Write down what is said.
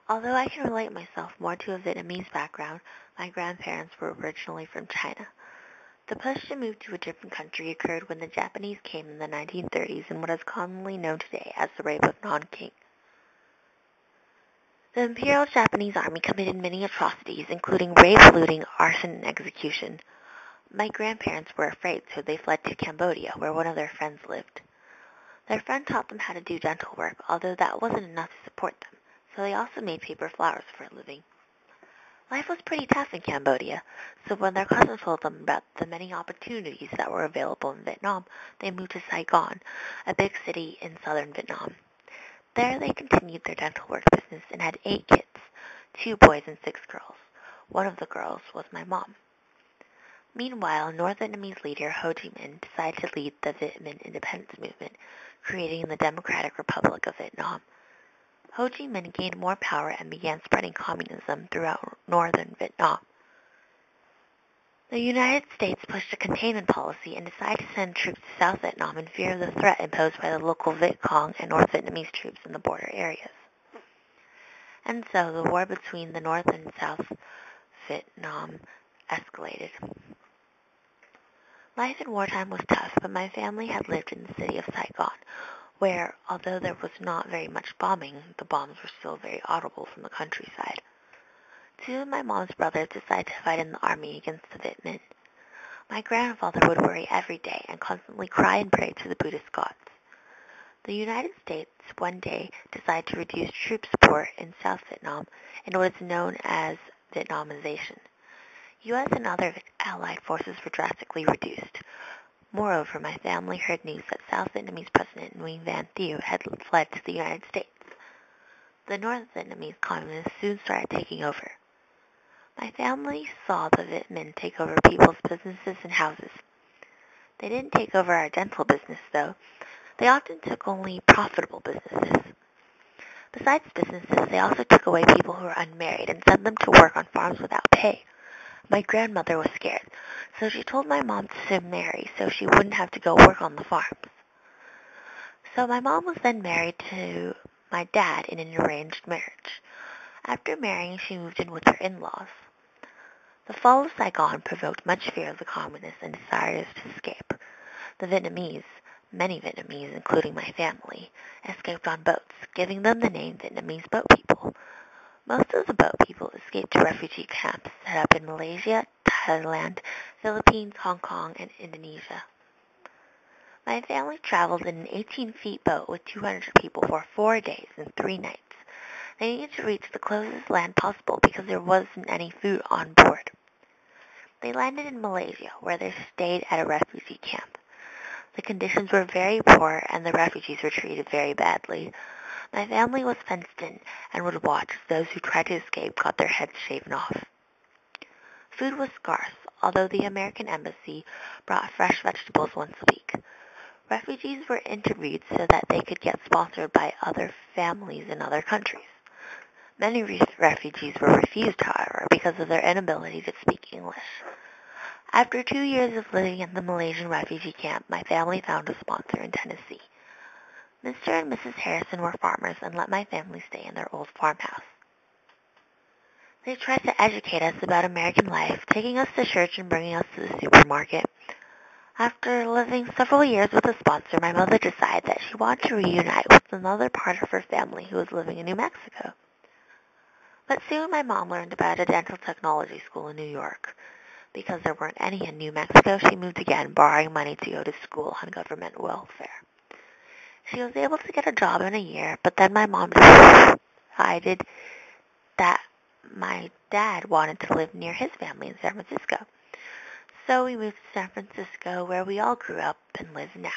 Although I can relate myself more to a Vietnamese background, my grandparents were originally from China. The push to move to a different country occurred when the Japanese came in the 1930s in what is commonly known today as the Rape of Nanking. The Imperial Japanese Army committed many atrocities, including rape, looting, arson, and execution. My grandparents were afraid, so they fled to Cambodia, where one of their friends lived. Their friend taught them how to do dental work, although that wasn't enough to support them, so they also made paper flowers for a living. Life was pretty tough in Cambodia, so when their cousin told them about the many opportunities that were available in Vietnam, they moved to Saigon, a big city in southern Vietnam. There they continued their dental work business and had 8 kids, 2 boys and 6 girls. One of the girls was my mom. Meanwhile, North Vietnamese leader Ho Chi Minh decided to lead the Viet Minh independence movement, creating the Democratic Republic of Vietnam. Ho Chi Minh gained more power and began spreading communism throughout northern Vietnam. The United States pushed a containment policy and decided to send troops to South Vietnam in fear of the threat imposed by the local Viet Cong and North Vietnamese troops in the border areas. And so the war between the North and South Vietnam escalated. Life in wartime was tough, but my family had lived in the city of Saigon, where, although there was not very much bombing, the bombs were still very audible from the countryside. 2 of my mom's brothers decided to fight in the army against the Viet Minh. My grandfather would worry every day and constantly cry and pray to the Buddhist gods. The United States one day decided to reduce troop support in South Vietnam in what is known as Vietnamization. U.S. and other allied forces were drastically reduced. Moreover, my family heard news that South Vietnamese President Nguyen Van Thieu had fled to the United States. The North Vietnamese communists soon started taking over. My family saw the Viet Minh take over people's businesses and houses. They didn't take over our dental business, though. They often took only profitable businesses. Besides businesses, they also took away people who were unmarried and sent them to work on farms without pay. My grandmother was scared, so she told my mom to marry so she wouldn't have to go work on the farms. So my mom was then married to my dad in an arranged marriage. After marrying, she moved in with her in-laws. The fall of Saigon provoked much fear of the communists and desires to escape. The Vietnamese, many Vietnamese, including my family, escaped on boats, giving them the name Vietnamese boat people. Most of the boat people escaped to refugee camps set up in Malaysia, Thailand, Philippines, Hong Kong, and Indonesia. My family traveled in an 18-feet boat with 200 people for 4 days and 3 nights. They needed to reach the closest land possible because there wasn't any food on board. They landed in Malaysia, where they stayed at a refugee camp. The conditions were very poor and the refugees were treated very badly. My family was fenced in and would watch as those who tried to escape got their heads shaven off. Food was scarce, although the American embassy brought fresh vegetables once a week. Refugees were interviewed so that they could get sponsored by other families in other countries. Many refugees were refused, however, because of their inability to speak English. After 2 years of living in the Malaysian refugee camp, my family found a sponsor in Tennessee. Mr. and Mrs. Harrison were farmers and let my family stay in their old farmhouse. They tried to educate us about American life, taking us to church and bringing us to the supermarket. After living several years with a sponsor, my mother decided that she wanted to reunite with another part of her family who was living in New Mexico. But soon my mom learned about a dental technology school in New York. Because there weren't any in New Mexico, she moved again, borrowing money to go to school on government welfare. She was able to get a job in a year, but then my mom decided that my dad wanted to live near his family in San Francisco. So we moved to San Francisco, where we all grew up and live now.